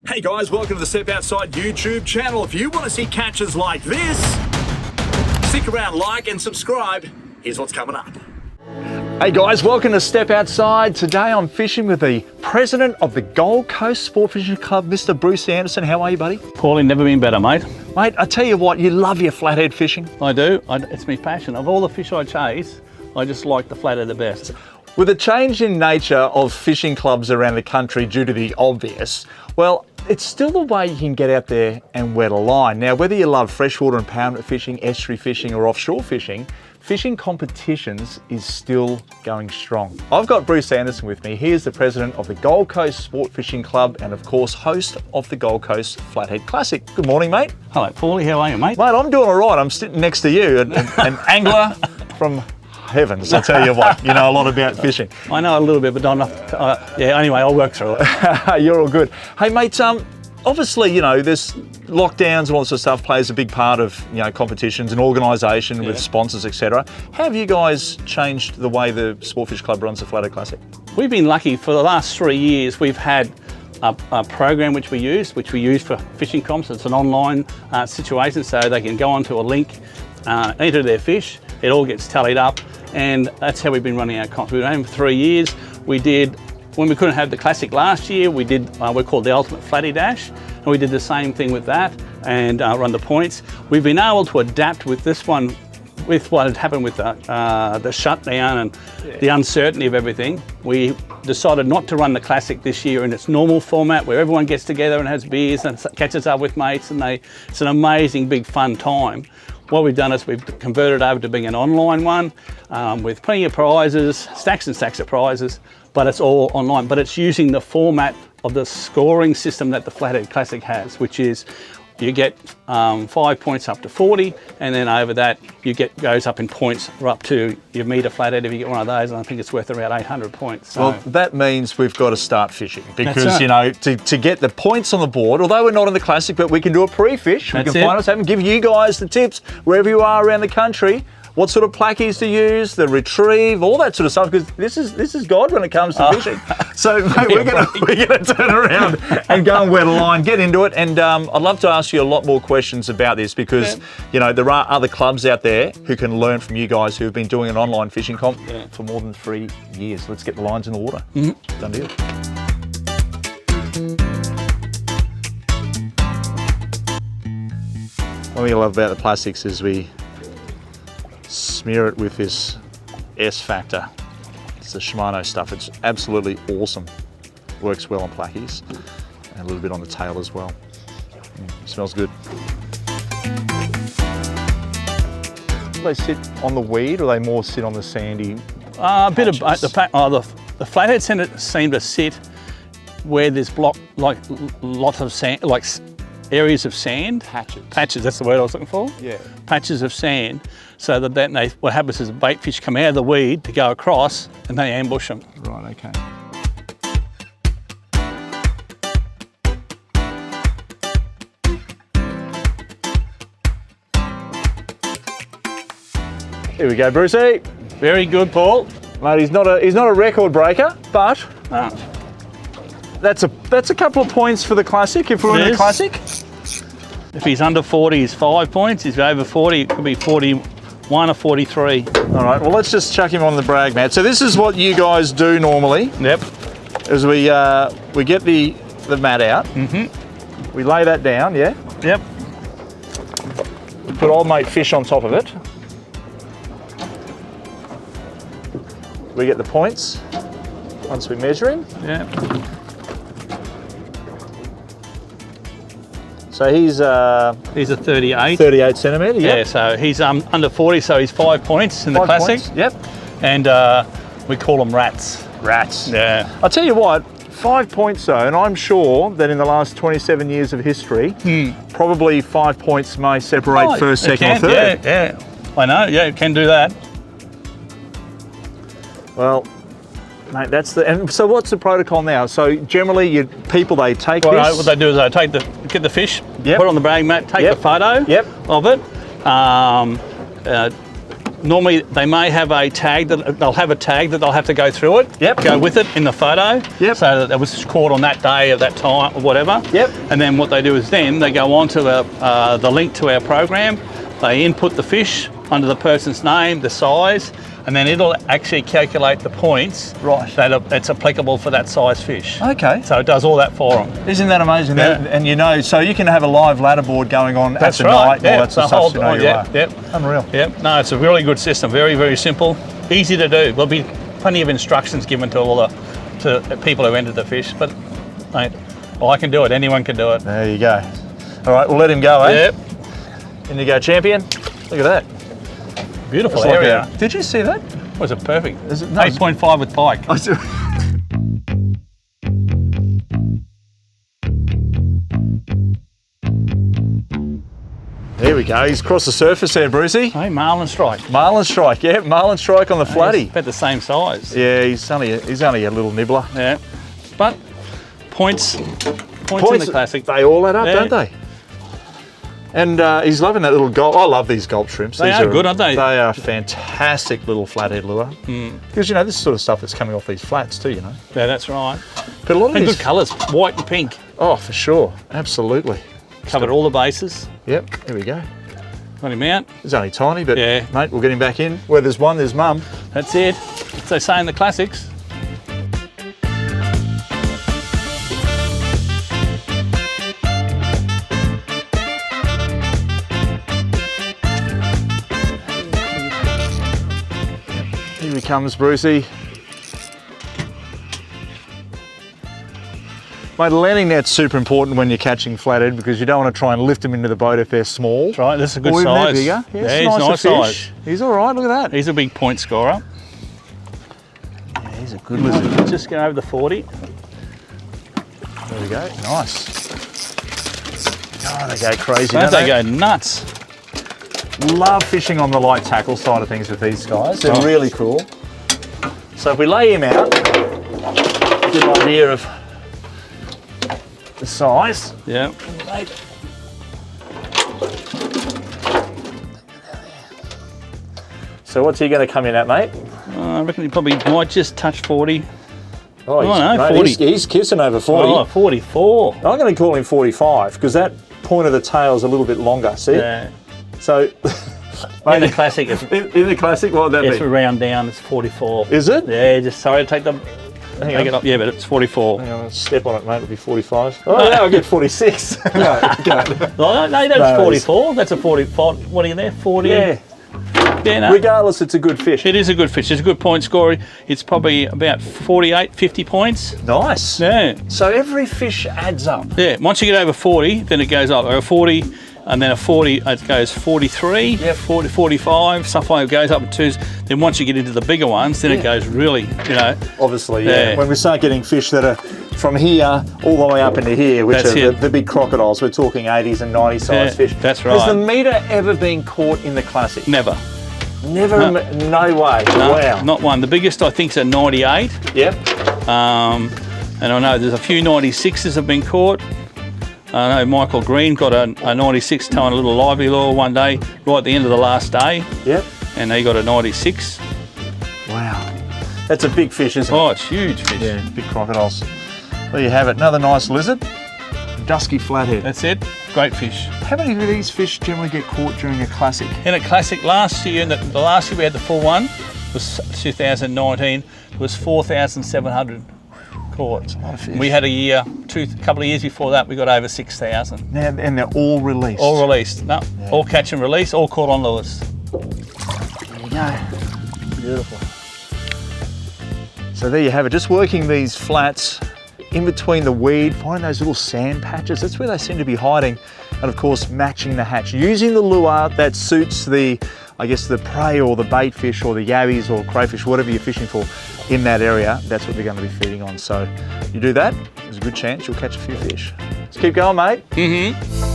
Hey guys, welcome to the Step Outside YouTube channel. If you want to see catches like this, stick around, like and subscribe. Here's what's coming up. Hey guys, welcome to Step Outside. Today I'm fishing with the president of the Gold Coast Sportfishing Club, Mr. Bruce Anderson. How are you, buddy? Paulie, never been better, mate. Mate, I tell you what, you love your flathead fishing. I do. It's my passion. Of all the fish I chase, I just like the flathead the best. With a change in nature of fishing clubs around the country due to the obvious, well, it's still the way you can get out there and wet a line. Now, whether you love freshwater impoundment fishing, estuary fishing or offshore fishing, fishing competitions is still going strong. I've got Bruce Anderson with me. He is the president of the Gold Coast Sportfishing Club and of course host of the Gold Coast Flathead Classic. Good morning, mate. Hello, Paulie. How are you, mate? Mate, I'm doing all right. I'm sitting next to you, an angler from heavens, I tell you what. You know a lot about fishing. I know a little bit, but I'm not. Anyway, I'll work through it. You're all good. Hey, mate, obviously, you know, there's lockdowns and all this sort of stuff plays a big part of, you know, competitions and organisation with sponsors, etc. How have you guys changed the way the Sportfish Club runs the Flathead Classic? We've been lucky. For the last 3 years, we've had a program which we use for fishing comps. It's an online situation, so they can go onto a link, enter their fish, it all gets tallied up, and that's how we've been running our comps. We've been running for 3 years. We did, when we couldn't have the Classic last year, we did, we're called the Ultimate Flatty Dash, and we did the same thing with that and run the points. We've been able to adapt with this one, with what had happened with the shutdown and the uncertainty of everything. We decided not to run the Classic this year in its normal format where everyone gets together and has beers and catches up with mates, and it's an amazing big fun time. What we've done is we've converted over to being an online one with plenty of prizes, stacks and stacks of prizes, but it's all online. But it's using the format of the scoring system that the Flathead Classic has, which is you get 5 points up to 40, and then over that goes up in points up to your metre flathead if you get one of those, and I think it's worth around 800 points. So. Well, that means we've got to start fishing because, right. you know, to get the points on the board, although we're not in the Classic, but we can do a pre-fish. We can find us out and give you guys the tips wherever you are around the country. What sort of plackies to use, the retrieve, all that sort of stuff, because this is God when it comes to fishing. So mate, we're gonna turn around and go and wet a line, get into it, and I'd love to ask you a lot more questions about this because you know there are other clubs out there who can learn from you guys who have been doing an online fishing comp for more than 3 years. Let's get the lines in the water. Done deal. What we love about the plastics is we smear it with this S Factor. It's the Shimano stuff. It's absolutely awesome. Works well on plackies and a little bit on the tail as well. Smells good. Do they sit on the weed or they more sit on the sandy? A bit of both. The flathead seem to sit where there's lots of sand, like areas of sand. Patches, that's the word I was looking for. Yeah. Patches of sand. So that what happens is the bait fish come out of the weed to go across and they ambush them. Right, okay. Here we go, Brucey. Very good, Paul. Mate, he's not a record breaker, but that's a couple of points for the Classic if we're in the Classic. If he's under 40, he's 5 points. If he's over 40, it could be 41 or 43. All right, well, let's just chuck him on the brag mat. So this is what you guys do normally. Yep. Is we get the mat out. We lay that down, yeah? Yep. We put old mate fish on top of it. We get the points once we measure him. Yeah. So he's a 38. 38 centimetre, yeah. So he's under 40, so he's 5 points in the Classic. Points, yep. And we call them rats. Rats. Yeah. I'll tell you what, 5 points though, and I'm sure that in the last 27 years of history, probably 5 points may separate first, second or third. Yeah, I know, yeah, you can do that. Well, mate, and so what's the protocol now? So generally, they take this. What they do is they get the fish, put it on the brag mat, take the photo of it, normally they may have a tag that they'll have to go through it. Yep. Go with it in the photo. Yep. So that it was caught on that day of that time or whatever. Yep. And then what they do is then they go on to the link to our program. They input the fish under the person's name, the size, and then it'll actually calculate the points that it's applicable for that size fish. Okay. So it does all that for them. Isn't that amazing? Yeah. And you know, so you can have a live ladder board going on That's at the right. night and all that sort of stuff. So you know you are. Yep. Unreal. Yep. No, it's a really good system. Very, very simple. Easy to do. There'll be plenty of instructions given to to people who enter the fish, but mate, I can do it. Anyone can do it. There you go. All right, we'll let him go, eh? Yep. In you go, champion. Look at that. Beautiful It's like area. did you see that? Was it perfect? Is it, no, 8.5 with pike. There we go. He's crossed the surface there, Brucey. Hey, marlin strike. Marlin strike, yeah. Marlin strike on the flatty. It's about the same size. Yeah, he's only a little nibbler. Yeah. But points in the classic. They all add up, Yeah. don't they? And he's loving that little gulp. I love these gulp shrimps. They These are good, aren't they? They are fantastic little flathead lure. Because, you know, this sort of stuff that's coming off these flats too, you know. Yeah, that's right. But a lot of And these... good colours, white and pink. Oh, for sure. Absolutely. Covered all the bases. Yep, here we go. Got him out. It's only tiny, but, Yeah. mate, we'll get him back in. Where there's one, there's mum. That's it. As they say in the classics. Here he comes, Brucey. Mate, a landing net's super important when you're catching flathead because you don't want to try and lift them into the boat if they're small. That's right, this is a good Or even size. they're bigger. Yeah, he's nicer nice fish. size. He's all right, look at that. He's a big point scorer. Yeah, he's a good lizard. Just go over the 40. There we go, nice. Oh, they go crazy, Don't don't they go nuts? Love fishing on the light tackle side of things with these guys. They're Oh. really cool. So if we lay him out, get an idea of the size. Yeah. So what's he going to come in at, mate? I reckon he probably might just touch 40. Oh, no, 40. He's kissing over 40. Oh, 44. I'm going to call him 45 because that point of the tail is a little bit longer. See? Yeah. So, In the classic, it's, in the classic, what would that it's be? round down, it's 44. Is it? Yeah, just sorry to take the... Hang Take on. it up. Yeah, but it's 44. Hang on, let's step on it, mate. It'll be 45. Oh, now I'll get 46. No, No, that's No, 44. That's a 45. What are you there? 40? yeah. Yeah, no. Regardless, it's a good fish. It is a good fish. It's a good point scorer. It's probably about 48, 50 points. Nice. Yeah. So every fish adds up. Yeah. Once you get over 40, then it goes up. Over 40, and then a 40, it goes 43, Yep. 40, 45, stuff like that goes up in twos. Then once you get into the bigger ones, then it goes really, you know. Obviously, yeah. Yeah. When we start getting fish that are from here all the way up into here, which That's are it. the big crocodiles, we're talking 80s and 90 size Yeah, fish. that's Has the right. meter ever been caught in the classic? Never. Never. No way. No, Wow. Not one. The biggest, I think, is a 98. Yep. And I know there's a few 96s have been caught. I know Michael Green got a 96 towing a little lively lure one day, right at the end of the last day, Yep. and he got a 96. Wow. That's a big fish, isn't it? Oh, it's huge fish. Yeah, big crocodiles. There you have it. Another nice lizard. Dusky flathead. That's it. Great fish. How many of these fish generally get caught during a classic? In a classic last year, the last year we had the full one, was 2019, it was 4,700 caught. That's a lot of fish. We had a couple of years before that, we got over 6,000. Now, and they're all released. All released. No, all catch and release, all caught on lures. There you go. Beautiful. So there you have it. Just working these flats in between the weed, find those little sand patches. That's where they seem to be hiding. And of course, matching the hatch. Using the lure that suits the, I guess, the prey or the bait fish or the yabbies or crayfish, whatever you're fishing for in that area, that's what they're going to be feeding on. So you do that, there's a good chance you'll catch a few fish. Let's keep going, mate. Mm-hmm.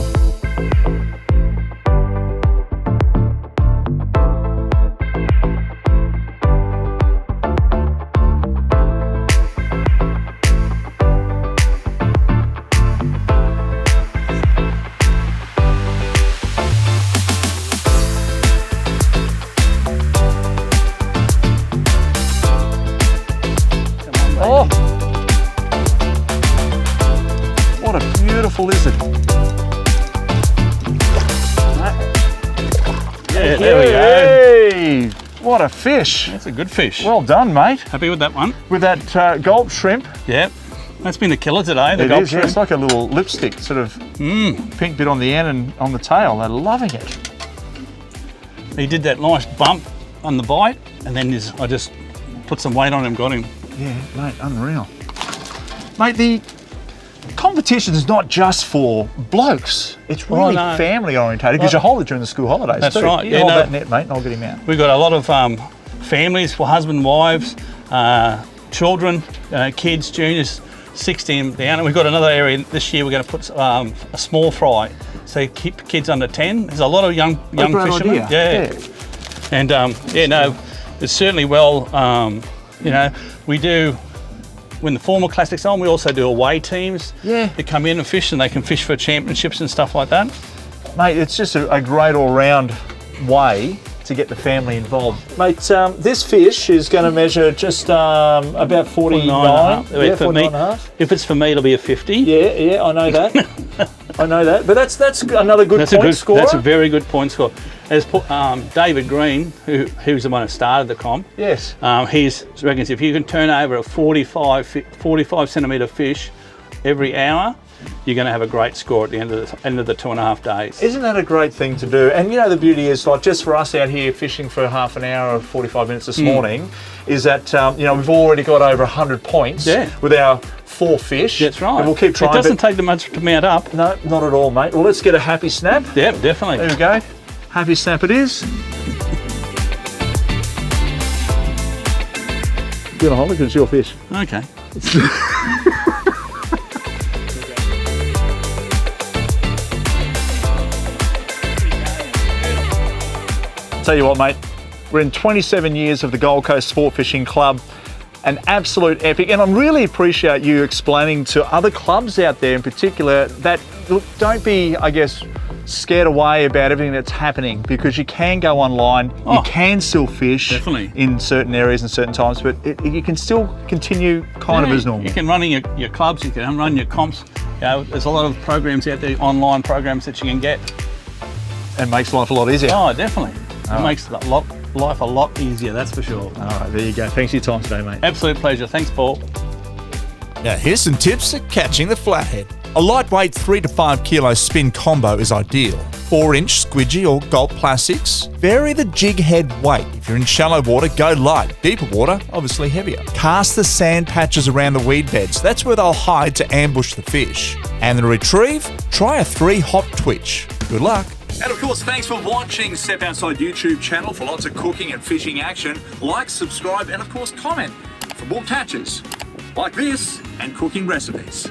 beautiful lizard. Yeah, there we go. Hey, what a fish. That's a good fish. Well done, mate. Happy with that one? With that gulp shrimp. Yeah. That's been the killer today, the It gulp is, shrimp. yeah, it's like a little lipstick, sort of pink bit on the end and on the tail. They're loving it. He did that nice bump on the bite, and then I just put some weight on him, got him. Yeah, mate, unreal. Mate, the competition is not just for blokes. It's really family orientated because you hold it during the school holidays. That's too. right. You hold that net, mate, and I'll get him out. We've got a lot of families, for husband, wives, children, kids, juniors, 16 down. And we've got another area this year. We're going to put a small fry, so keep kids under 10. There's a lot of young fishermen. Idea. Yeah. And it's certainly we do. When the formal classic's on, we also do away teams. Yeah. They come in and fish, and they can fish for championships and stuff like that. Mate, it's just a great all-round way to get the family involved. Mate, this fish is going to measure just about 49. 49 and a half. If it's for me, it'll be a 50. Yeah, I know that. I know that. But that's another good point scorer. That's a very good point score. As David Green, who's the one who started the comp, yes, he reckons if you can turn over a 45 centimetre fish every hour, you're going to have a great score at the end of the 2.5 days. Isn't that a great thing to do? And you know, the beauty is, like, just for us out here fishing for half an hour or 45 minutes this morning, is that we've already got over 100 points with our 4 fish. That's right. And we'll keep trying. It doesn't take that much to mount up. No, not at all, mate. Well, let's get a happy snap. Yep, definitely. There we go. Happy snap it is. You're gonna hold it because it's your fish. Okay. Tell you what, mate, we're in 27 years of the Gold Coast Sportfishing Club. An absolute epic, and I really appreciate you explaining to other clubs out there in particular that, look, don't be, I guess, scared away about everything that's happening, because you can go online, you can still fish in certain areas and certain times, but you can still continue kind of as normal. You can run in your clubs, you can run your comps. There's a lot of programs out there, online programs that you can get. And makes life a lot easier. Oh, definitely. It makes life a lot easier, that's for sure. All right, there you go. Thanks for your time today, mate. Absolute pleasure. Thanks, Paul. Now here's some tips for catching the flathead. A lightweight 3 to 5 kilo spin combo is ideal. 4-inch squidgy or gulp plastics. Vary the jig head weight. If you're in shallow water, go light. Deeper water, obviously heavier. Cast the sand patches around the weed beds. That's where they'll hide to ambush the fish. And the retrieve, try a 3-hop twitch. Good luck. And of course, thanks for watching Step Outside YouTube channel for lots of cooking and fishing action. Like, subscribe, and of course comment for more catches like this and cooking recipes.